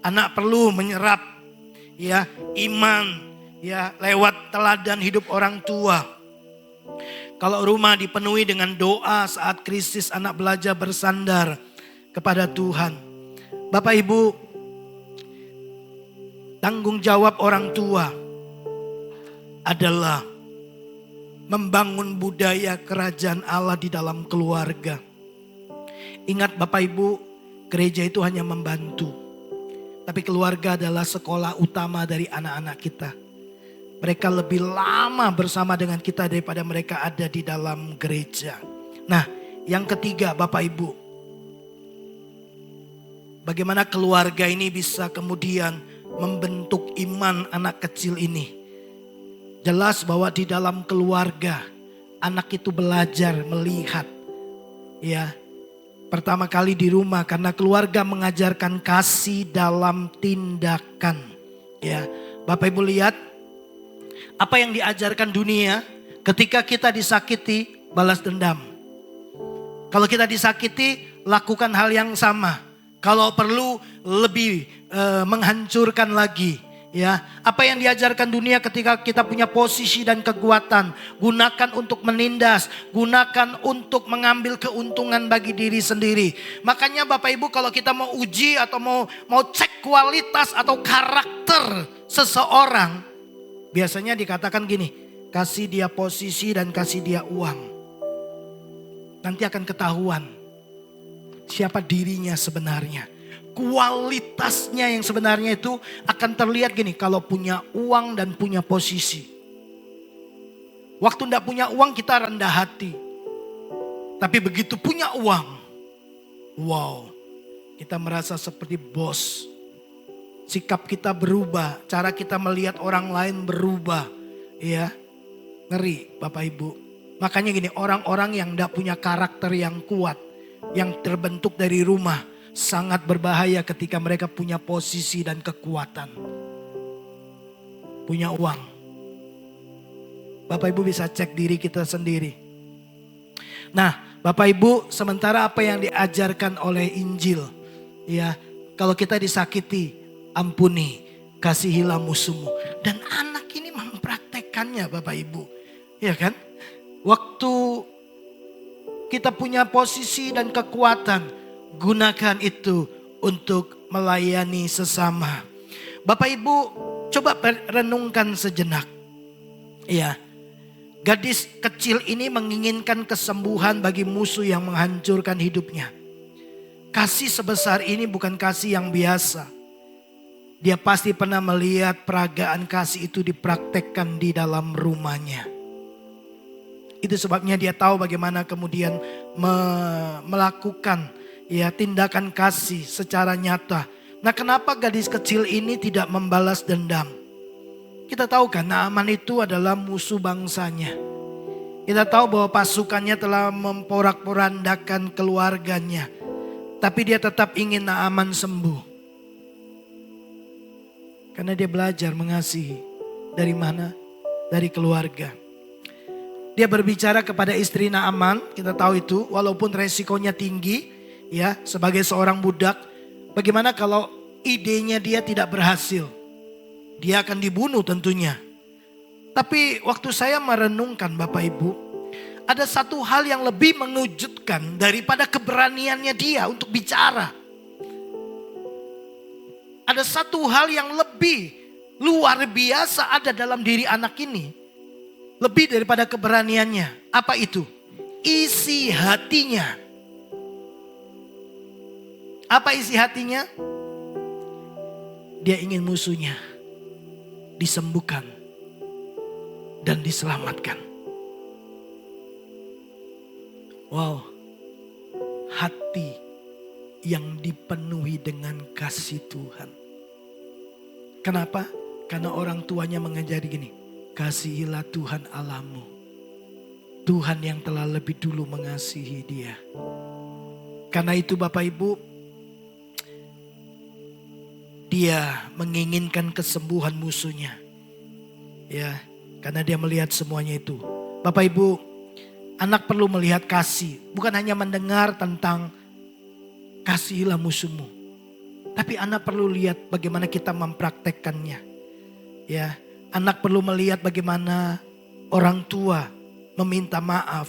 Anak perlu menyerap ya iman ya lewat teladan hidup orang tua. Kalau rumah dipenuhi dengan doa saat krisis, anak belajar bersandar kepada Tuhan. Bapak Ibu, tanggung jawab orang tua adalah membangun budaya kerajaan Allah di dalam keluarga. Ingat Bapak Ibu, gereja itu hanya membantu. Tapi keluarga adalah sekolah utama dari anak-anak kita. Mereka lebih lama bersama dengan kita daripada mereka ada di dalam gereja. Nah, Yang ketiga, Bapak Ibu, bagaimana keluarga ini bisa kemudian membentuk iman anak kecil ini. Jelas bahwa di dalam keluarga anak itu belajar melihat, ya. Pertama kali di rumah, karena keluarga mengajarkan kasih dalam tindakan. Ya, Bapak Ibu lihat apa yang diajarkan dunia ketika kita disakiti, balas dendam. Kalau kita disakiti, lakukan hal yang sama. Kalau perlu lebih menghancurkan lagi. Ya, apa yang diajarkan dunia ketika kita punya posisi dan kekuatan, gunakan untuk menindas, gunakan untuk mengambil keuntungan bagi diri sendiri. Makanya Bapak Ibu, kalau kita mau uji atau mau cek kualitas atau karakter seseorang, biasanya dikatakan gini, kasih dia posisi dan kasih dia uang. Nanti akan ketahuan siapa dirinya sebenarnya. Kualitasnya yang sebenarnya itu akan terlihat gini, kalau punya uang dan punya posisi. Waktu tidak punya uang kita rendah hati. Tapi begitu punya uang, wow, kita merasa seperti bos. Sikap kita berubah, cara kita melihat orang lain berubah. Ya, ngeri Bapak Ibu. Makanya gini, orang-orang yang tidak punya karakter yang kuat, yang terbentuk dari rumah, sangat berbahaya ketika mereka punya posisi dan kekuatan. Punya uang. Bapak Ibu bisa cek diri kita sendiri. Nah, Bapak Ibu, sementara apa yang diajarkan oleh Injil, ya, kalau kita disakiti, ampuni, kasihilah musuhmu. Dan anak ini mempraktekannya Bapak Ibu. Ya kan? Waktu kita punya posisi dan kekuatan, gunakan itu untuk melayani sesama. Bapak Ibu, coba renungkan sejenak. Ya, gadis kecil ini menginginkan kesembuhan bagi musuh yang menghancurkan hidupnya. Kasih sebesar ini bukan kasih yang biasa. Dia pasti pernah melihat peragaan kasih itu dipraktekkan di dalam rumahnya. Itu sebabnya dia tahu bagaimana kemudian melakukan, ya, tindakan kasih secara nyata. Nah, kenapa gadis kecil ini tidak membalas dendam? Kita tahu kan Naaman itu adalah musuh bangsanya. Kita tahu bahwa pasukannya telah memporak-porandakan keluarganya. Tapi dia tetap ingin Naaman sembuh. Karena dia belajar mengasihi. Dari mana? Dari keluarga. Dia berbicara kepada istri Naaman, kita tahu itu, walaupun resikonya tinggi. Ya, sebagai seorang budak, bagaimana kalau idenya dia tidak berhasil? Dia akan dibunuh tentunya. Tapi waktu saya merenungkan Bapak Ibu, ada satu hal yang lebih mengejutkan daripada keberaniannya dia untuk bicara. Ada satu hal yang lebih luar biasa ada dalam diri anak ini. Lebih daripada keberaniannya. Apa itu? Isi hatinya. Apa isi hatinya? Dia ingin musuhnya disembuhkan dan diselamatkan. Wow, hati yang dipenuhi dengan kasih Tuhan. Kenapa? Karena orang tuanya mengajari gini, kasihilah Tuhan Allahmu. Tuhan yang telah lebih dulu mengasihi dia. Karena itu Bapak Ibu, dia menginginkan kesembuhan musuhnya. Ya, karena dia melihat semuanya itu. Bapak Ibu, anak perlu melihat kasih. Bukan hanya mendengar tentang kasihilah musuhmu. Tapi anak perlu lihat bagaimana kita mempraktekkannya. Ya, anak perlu melihat bagaimana orang tua meminta maaf.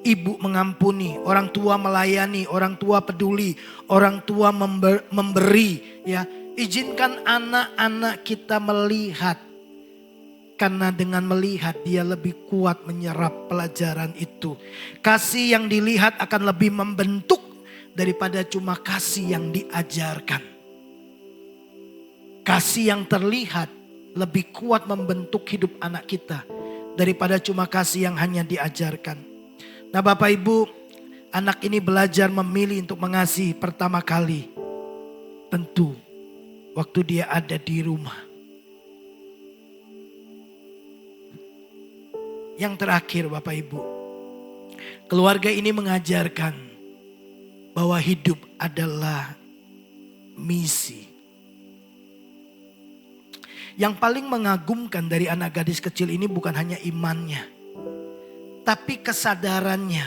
Ibu mengampuni, orang tua melayani, orang tua peduli, orang tua memberi. Ya, izinkan anak-anak kita melihat. Karena dengan melihat dia lebih kuat menyerap pelajaran itu. Kasih yang dilihat akan lebih membentuk daripada cuma kasih yang diajarkan. Kasih yang terlihat lebih kuat membentuk hidup anak kita daripada cuma kasih yang hanya diajarkan. Nah Bapak Ibu, anak ini belajar memilih untuk mengasihi pertama kali? Tentu waktu dia ada di rumah. Yang terakhir Bapak Ibu, keluarga ini mengajarkan bahwa hidup adalah misi. Yang paling mengagumkan dari anak gadis kecil ini bukan hanya imannya, tapi kesadarannya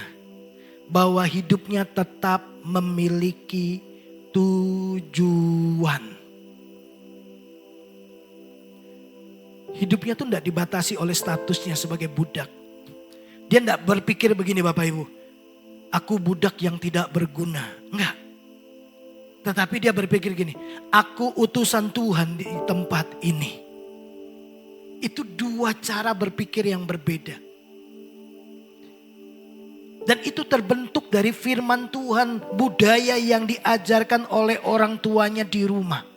bahwa hidupnya tetap memiliki tujuan. Hidupnya tuh tidak dibatasi oleh statusnya sebagai budak. Dia tidak berpikir begini Bapak Ibu, aku budak yang tidak berguna. Enggak. Tetapi dia berpikir gini, aku utusan Tuhan di tempat ini. Itu dua cara berpikir yang berbeda. Dan itu terbentuk dari firman Tuhan, budaya yang diajarkan oleh orang tuanya di rumah.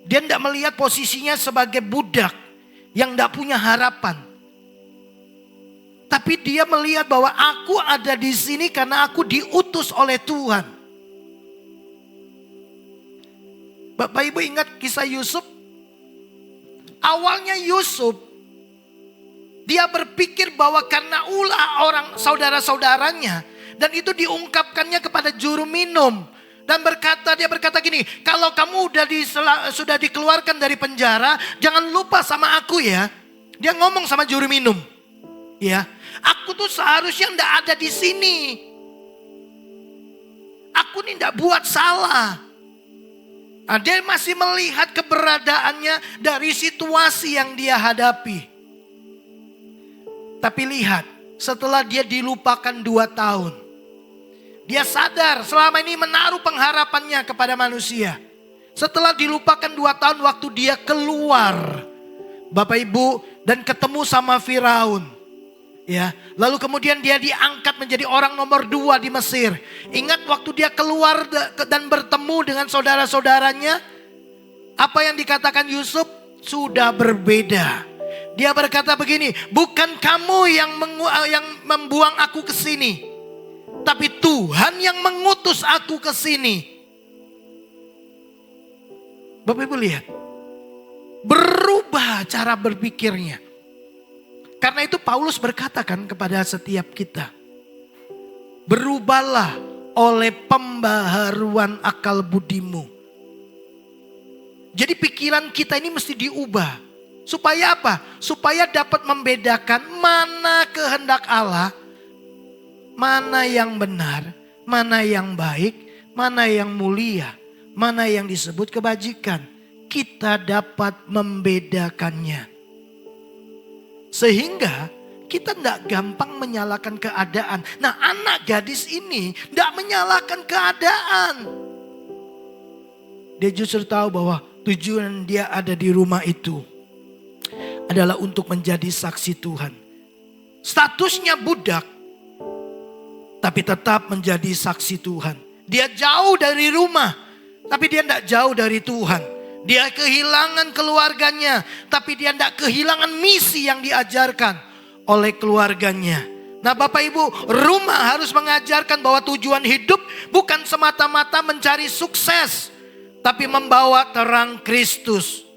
Dia tidak melihat posisinya sebagai budak yang tidak punya harapan. Tapi dia melihat bahwa aku ada di sini karena aku diutus oleh Tuhan. Bapak Ibu ingat kisah Yusuf? Awalnya Yusuf, dia berpikir bahwa karena ulah orang saudara-saudaranya. Dan itu diungkapkannya kepada juru minum. Dan dia berkata gini, kalau kamu sudah dikeluarkan dari penjara, jangan lupa sama aku ya. Dia ngomong sama juru minum. Ya, aku tuh seharusnya enggak ada di sini. Aku nih enggak buat salah. Nah, dia masih melihat keberadaannya dari situasi yang dia hadapi. Tapi lihat, setelah dia dilupakan 2 tahun. Dia sadar selama ini menaruh pengharapannya kepada manusia. Setelah dilupakan 2 tahun waktu dia keluar. Bapak Ibu, dan ketemu sama Firaun. Ya, lalu kemudian dia diangkat menjadi orang nomor 2 di Mesir. Ingat waktu dia keluar dan bertemu dengan saudara-saudaranya. Apa yang dikatakan Yusuf sudah berbeda. Dia berkata begini, bukan kamu yang membuang aku ke sini, tapi Tuhan yang mengutus aku ke sini. Bapak Ibu lihat, berubah cara berpikirnya. Karena itu Paulus berkatakan kepada setiap kita, berubahlah oleh pembaharuan akal budimu. Jadi pikiran kita ini mesti diubah. Supaya apa? Supaya dapat membedakan mana kehendak Allah, mana yang benar, mana yang baik, mana yang mulia, mana yang disebut kebajikan. Kita dapat membedakannya. Sehingga kita tidak gampang menyalahkan keadaan. Nah, anak gadis ini tidak menyalahkan keadaan. Dia justru tahu bahwa tujuan dia ada di rumah itu adalah untuk menjadi saksi Tuhan. Statusnya budak, tapi tetap menjadi saksi Tuhan. Dia jauh dari rumah, tapi dia tidak jauh dari Tuhan. Dia kehilangan keluarganya, tapi dia tidak kehilangan misi yang diajarkan oleh keluarganya. Nah Bapak Ibu, rumah harus mengajarkan bahwa tujuan hidup bukan semata-mata mencari sukses, tapi membawa terang Kristus.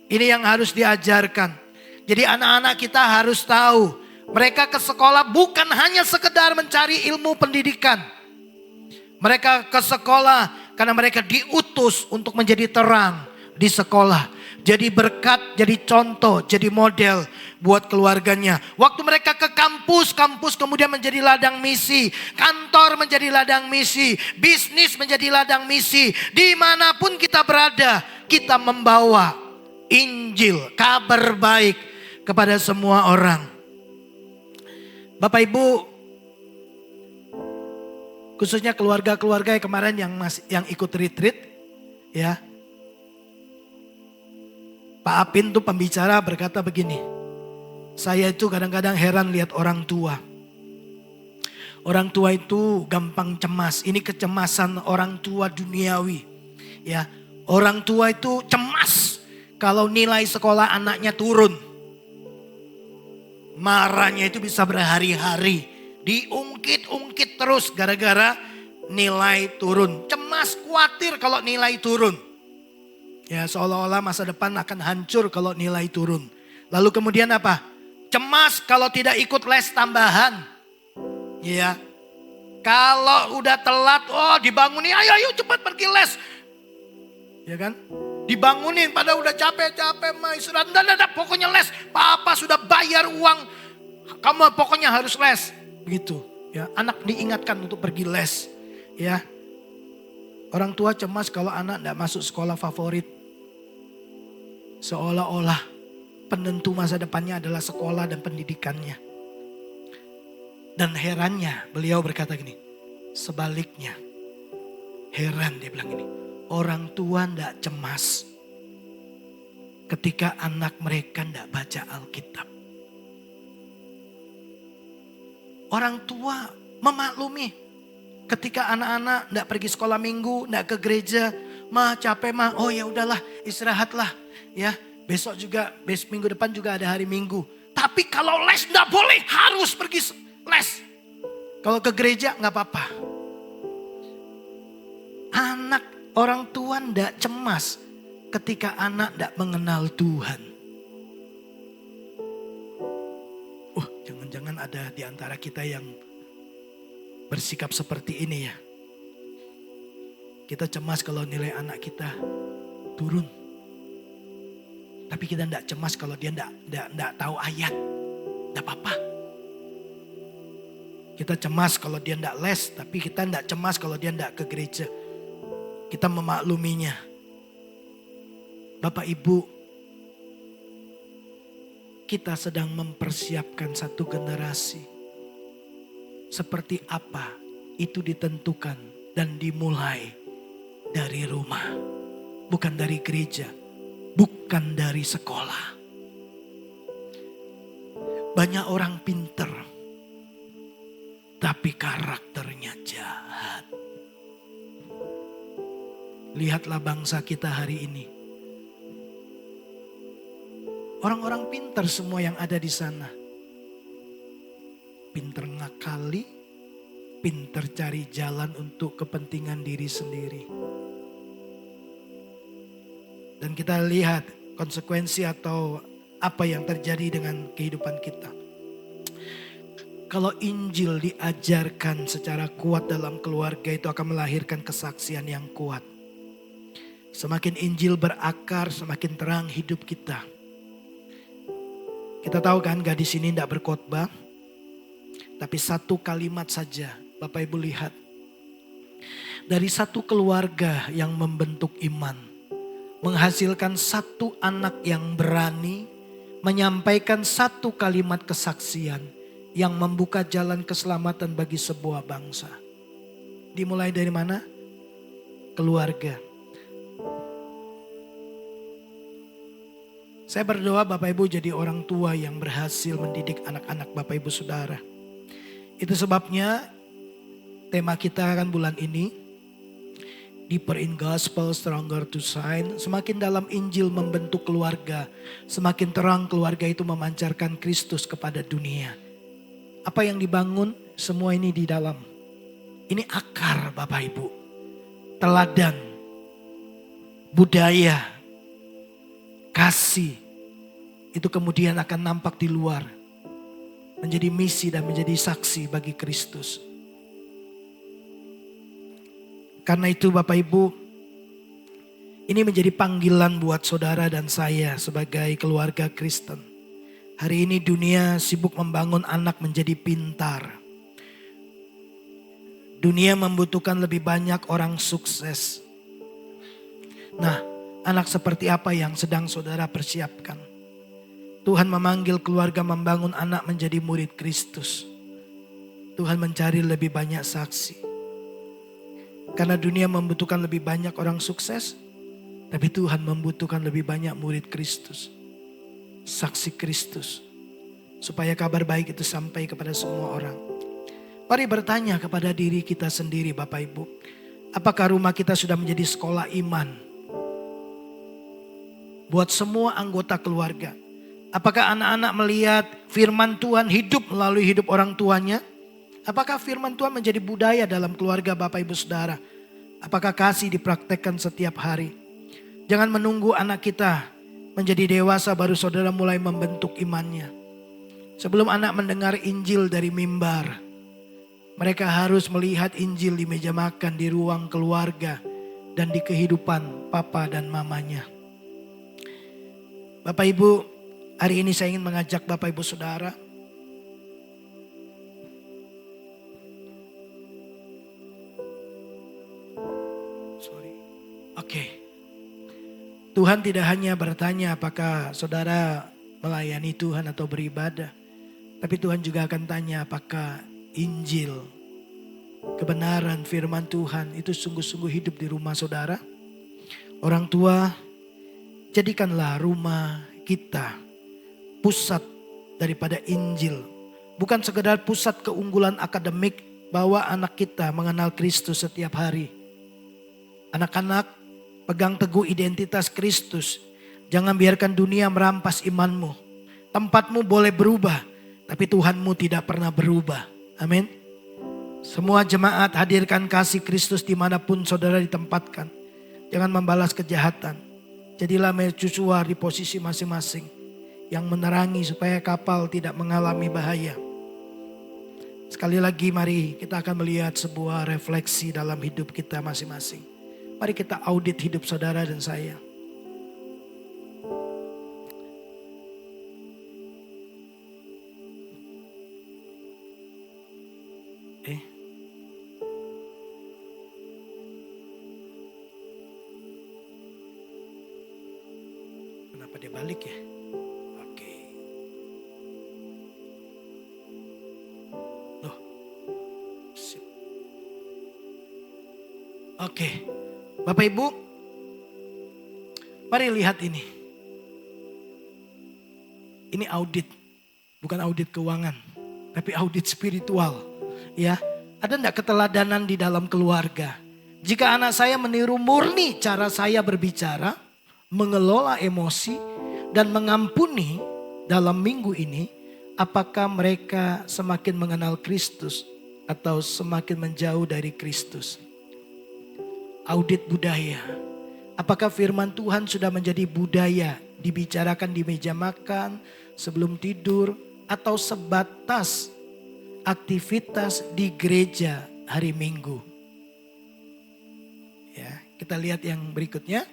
Ini yang harus diajarkan. Jadi anak-anak kita harus tahu, mereka ke sekolah bukan hanya sekedar mencari ilmu pendidikan. Mereka ke sekolah karena mereka diutus untuk menjadi terang di sekolah. Jadi berkat, jadi contoh, jadi model buat keluarganya. Waktu mereka ke kampus, kampus kemudian menjadi ladang misi. Kantor menjadi ladang misi. Bisnis menjadi ladang misi. Dimanapun kita berada, kita membawa Injil, kabar baik kepada semua orang. Bapak Ibu, khususnya keluarga-keluarga yang kemarin yang ikut retreat, ya. Pak Apin tuh pembicara berkata begini, saya itu kadang-kadang heran lihat orang tua. Orang tua itu gampang cemas. Ini kecemasan orang tua duniawi. Ya, orang tua itu cemas kalau nilai sekolah anaknya turun. Marahnya itu bisa berhari-hari. Diungkit-ungkit terus gara-gara nilai turun. Cemas, khawatir kalau nilai turun. Ya, seolah-olah masa depan akan hancur kalau nilai turun. Lalu kemudian apa? Cemas kalau tidak ikut les tambahan. Ya. Kalau udah telat, dibangunin, ayo cepat pergi les. Ya kan? Dibangunin pada udah capek-capek, mah istirahat. Enggak, pokoknya les. Papa sudah bayar uang. Kamu pokoknya harus les. Begitu. Ya, anak diingatkan untuk pergi les. Ya. Orang tua cemas kalau anak enggak masuk sekolah favorit. Seolah-olah penentu masa depannya adalah sekolah dan pendidikannya. Dan herannya beliau berkata gini, sebaliknya. Heran dia bilang gini, orang tua ndak cemas ketika anak mereka ndak baca Alkitab. Orang tua memaklumi ketika anak-anak ndak pergi sekolah minggu, ndak ke gereja, mah capek mah, oh ya udahlah istirahatlah ya. Besok juga, minggu depan juga ada hari Minggu. Tapi kalau les ndak boleh, harus pergi les. Kalau ke gereja nggak apa-apa. Anak orang tua ndak cemas ketika anak ndak mengenal Tuhan. Jangan-jangan ada di antara kita yang bersikap seperti ini ya. Kita cemas kalau nilai anak kita turun. Tapi kita ndak cemas kalau dia ndak tahu ayat. Ndak apa-apa. Kita cemas kalau dia ndak les, tapi kita ndak cemas kalau dia ndak ke gereja. Kita memakluminya. Bapak Ibu, kita sedang mempersiapkan satu generasi. Seperti apa itu ditentukan dan dimulai dari rumah. Bukan dari gereja, bukan dari sekolah. Banyak orang pinter, tapi karakternya jahat. Lihatlah bangsa kita hari ini. Orang-orang pintar semua yang ada di sana. Pintar ngakali, pintar cari jalan untuk kepentingan diri sendiri. Dan kita lihat konsekuensi atau apa yang terjadi dengan kehidupan kita. Kalau Injil diajarkan secara kuat dalam keluarga itu akan melahirkan kesaksian yang kuat. Semakin Injil berakar, semakin terang hidup kita. Kita tahu kan gadis ini tidak berkhotbah. Tapi satu kalimat saja, Bapak Ibu lihat. Dari satu keluarga yang membentuk iman. Menghasilkan satu anak yang berani. Menyampaikan satu kalimat kesaksian. Yang membuka jalan keselamatan bagi sebuah bangsa. Dimulai dari mana? Keluarga. Saya berdoa Bapak Ibu jadi orang tua yang berhasil mendidik anak-anak Bapak Ibu Saudara. Itu sebabnya tema kita kan bulan ini. Deeper in Gospel, Stronger to Shine. Semakin dalam Injil membentuk keluarga. Semakin terang keluarga itu memancarkan Kristus kepada dunia. Apa yang dibangun semua ini di dalam. Ini akar Bapak Ibu. Teladan. Budaya. Kasih. Itu kemudian akan nampak di luar. Menjadi misi dan menjadi saksi bagi Kristus. Karena itu Bapak Ibu, ini menjadi panggilan buat saudara dan saya sebagai keluarga Kristen. Hari ini dunia sibuk membangun anak menjadi pintar. Dunia membutuhkan lebih banyak orang sukses. Nah, anak seperti apa yang sedang saudara persiapkan? Tuhan memanggil keluarga membangun anak menjadi murid Kristus. Tuhan mencari lebih banyak saksi. Karena dunia membutuhkan lebih banyak orang sukses. Tapi Tuhan membutuhkan lebih banyak murid Kristus. Saksi Kristus. Supaya kabar baik itu sampai kepada semua orang. Mari bertanya kepada diri kita sendiri Bapak Ibu. Apakah rumah kita sudah menjadi sekolah iman? Buat semua anggota keluarga. Apakah anak-anak melihat firman Tuhan hidup melalui hidup orang tuanya? Apakah firman Tuhan menjadi budaya dalam keluarga Bapak Ibu Saudara? Apakah kasih dipraktekkan setiap hari? Jangan menunggu anak kita menjadi dewasa baru saudara mulai membentuk imannya. Sebelum anak mendengar Injil dari mimbar, mereka harus melihat Injil di meja makan, di ruang keluarga, dan di kehidupan papa dan mamanya. Bapak Ibu, hari ini saya ingin mengajak Bapak Ibu Saudara Tuhan tidak hanya bertanya apakah saudara melayani Tuhan atau beribadah. Tapi Tuhan juga akan tanya apakah Injil, kebenaran firman Tuhan itu sungguh-sungguh hidup di rumah saudara. Orang tua, jadikanlah rumah kita pusat daripada Injil. Bukan sekedar pusat keunggulan akademik bahwa anak kita mengenal Kristus setiap hari. Anak-anak, pegang teguh identitas Kristus. Jangan biarkan dunia merampas imanmu. Tempatmu boleh berubah, tapi Tuhanmu tidak pernah berubah. Amin. Semua jemaat, hadirkan kasih Kristus dimanapun saudara ditempatkan. Jangan membalas kejahatan. Jadilah mercusuar di posisi masing-masing yang menerangi supaya kapal tidak mengalami bahaya. Sekali lagi mari kita akan melihat sebuah refleksi dalam hidup kita masing-masing. Mari kita audit hidup saudara dan saya. Kenapa dia balik ya? Oke. Loh. Sip. Oke. Bapak Ibu, mari lihat ini. Ini audit, bukan audit keuangan, tapi audit spiritual. Ya, ada enggak keteladanan di dalam keluarga? Jika anak saya meniru murni cara saya berbicara, mengelola emosi, dan mengampuni dalam minggu ini, apakah mereka semakin mengenal Kristus atau semakin menjauh dari Kristus? Audit budaya. Apakah firman Tuhan sudah menjadi budaya dibicarakan di meja makan, sebelum tidur, atau sebatas aktivitas di gereja hari Minggu? Ya, kita lihat yang berikutnya.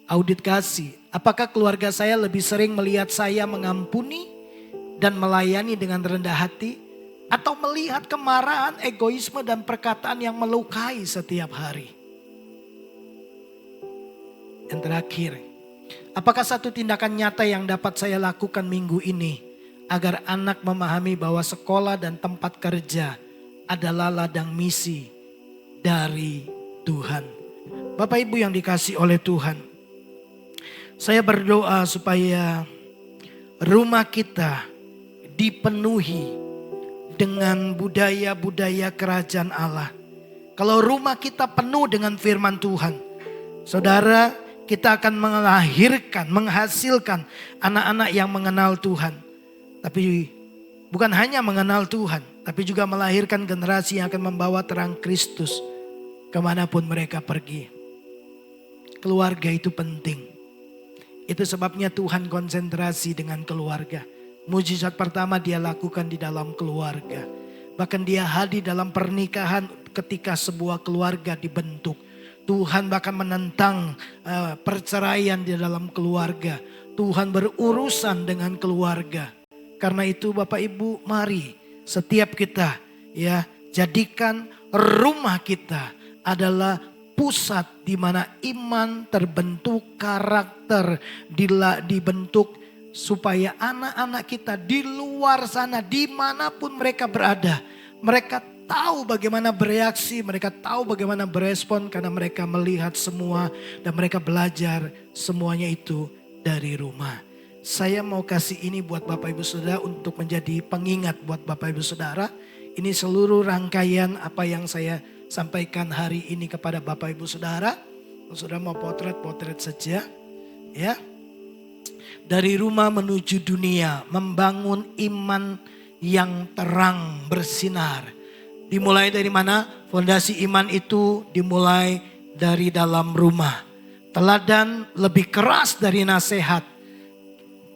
Audit kasih. Apakah keluarga saya lebih sering melihat saya mengampuni dan melayani dengan rendah hati, atau melihat kemarahan, egoisme, dan perkataan yang melukai setiap hari? Yang terakhir, apakah satu tindakan nyata yang dapat saya lakukan minggu ini agar anak memahami bahwa sekolah dan tempat kerja adalah ladang misi dari Tuhan? Bapak Ibu yang dikasihi oleh Tuhan, saya berdoa supaya rumah kita dipenuhi dengan budaya-budaya kerajaan Allah. Kalau rumah kita penuh dengan firman Tuhan, saudara, kita akan menghasilkan anak-anak yang mengenal Tuhan. Tapi bukan hanya mengenal Tuhan, tapi juga melahirkan generasi yang akan membawa terang Kristus kemanapun mereka pergi. Keluarga itu penting. Itu sebabnya Tuhan konsentrasi dengan keluarga. Mujizat pertama dia lakukan di dalam keluarga. Bahkan dia hadir dalam pernikahan ketika sebuah keluarga dibentuk. Tuhan bahkan menentang perceraian di dalam keluarga. Tuhan berurusan dengan keluarga. Karena itu Bapak Ibu, mari setiap kita ya jadikan rumah kita adalah pusat di mana iman terbentuk, karakter dibentuk, supaya anak-anak kita di luar sana dimanapun mereka berada, mereka tahu bagaimana bereaksi, mereka tahu bagaimana berespon karena mereka melihat semua dan mereka belajar semuanya itu dari rumah. Saya mau kasih ini buat Bapak Ibu Saudara untuk menjadi pengingat buat Bapak Ibu Saudara. Ini seluruh rangkaian apa yang saya sampaikan hari ini kepada Bapak Ibu Saudara. Kalau saudara mau potret saja. Ya. Dari rumah menuju dunia, membangun iman yang terang bersinar. Dimulai dari mana? Fondasi iman itu dimulai dari dalam rumah. Teladan lebih keras dari nasihat.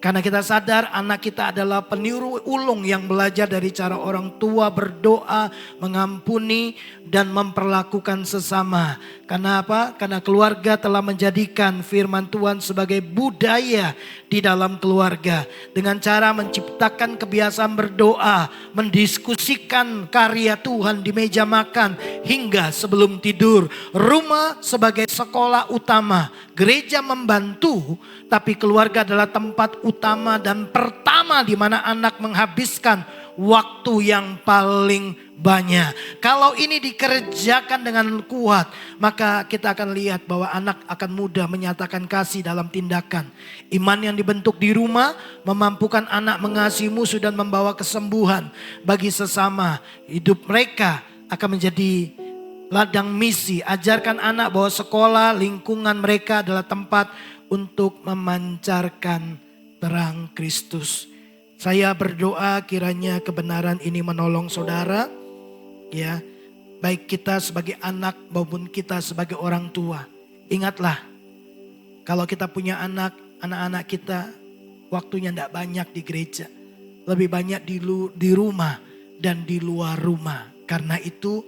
Karena kita sadar anak kita adalah peniru ulung yang belajar dari cara orang tua berdoa, mengampuni dan memperlakukan sesama. Karena apa? Karena keluarga telah menjadikan firman Tuhan sebagai budaya di dalam keluarga. Dengan cara menciptakan kebiasaan berdoa, mendiskusikan karya Tuhan di meja makan hingga sebelum tidur. Rumah sebagai sekolah utama, gereja membantu, tapi keluarga adalah tempat utama dan pertama di mana anak menghabiskan waktu yang paling banyak. Kalau ini dikerjakan dengan kuat, maka kita akan lihat bahwa anak akan mudah menyatakan kasih dalam tindakan. Iman yang dibentuk di rumah memampukan anak mengasihi musuh dan membawa kesembuhan bagi sesama. Hidup mereka akan menjadi ladang misi. Ajarkan anak bahwa sekolah, lingkungan mereka adalah tempat untuk memancarkan terang Kristus. Saya berdoa kiranya kebenaran ini menolong saudara, ya, baik kita sebagai anak maupun kita sebagai orang tua. Ingatlah, kalau kita punya anak-anak kita waktunya tidak banyak di gereja, lebih banyak di rumah dan di luar rumah. Karena itu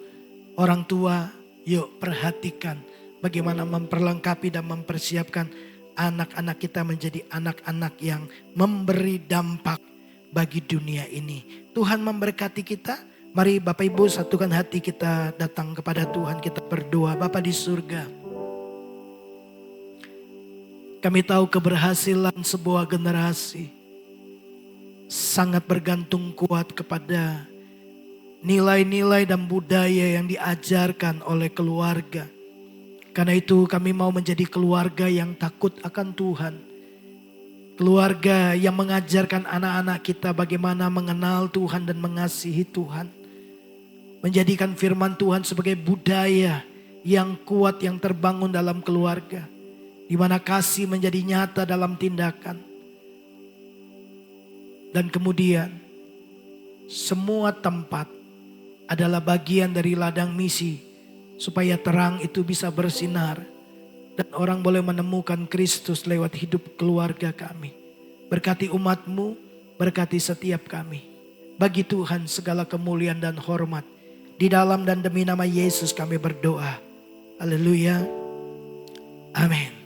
orang tua, yuk perhatikan bagaimana memperlengkapi dan mempersiapkan anak-anak kita menjadi anak-anak yang memberi dampak bagi dunia ini. Tuhan memberkati kita. Mari Bapak Ibu satukan hati kita datang kepada Tuhan, kita berdoa. Bapa di surga, kami tahu keberhasilan sebuah generasi sangat bergantung kuat kepada nilai-nilai dan budaya yang diajarkan oleh keluarga. Karena itu kami mau menjadi keluarga yang takut akan Tuhan. Keluarga yang mengajarkan anak-anak kita bagaimana mengenal Tuhan dan mengasihi Tuhan. Menjadikan firman Tuhan sebagai budaya yang kuat yang terbangun dalam keluarga. Di mana kasih menjadi nyata dalam tindakan. Dan kemudian semua tempat adalah bagian dari ladang misi. Supaya terang itu bisa bersinar. Dan orang boleh menemukan Kristus lewat hidup keluarga kami. Berkati umat-Mu, berkati setiap kami. Bagi Tuhan segala kemuliaan dan hormat. Di dalam dan demi nama Yesus kami berdoa. Haleluya. Amin.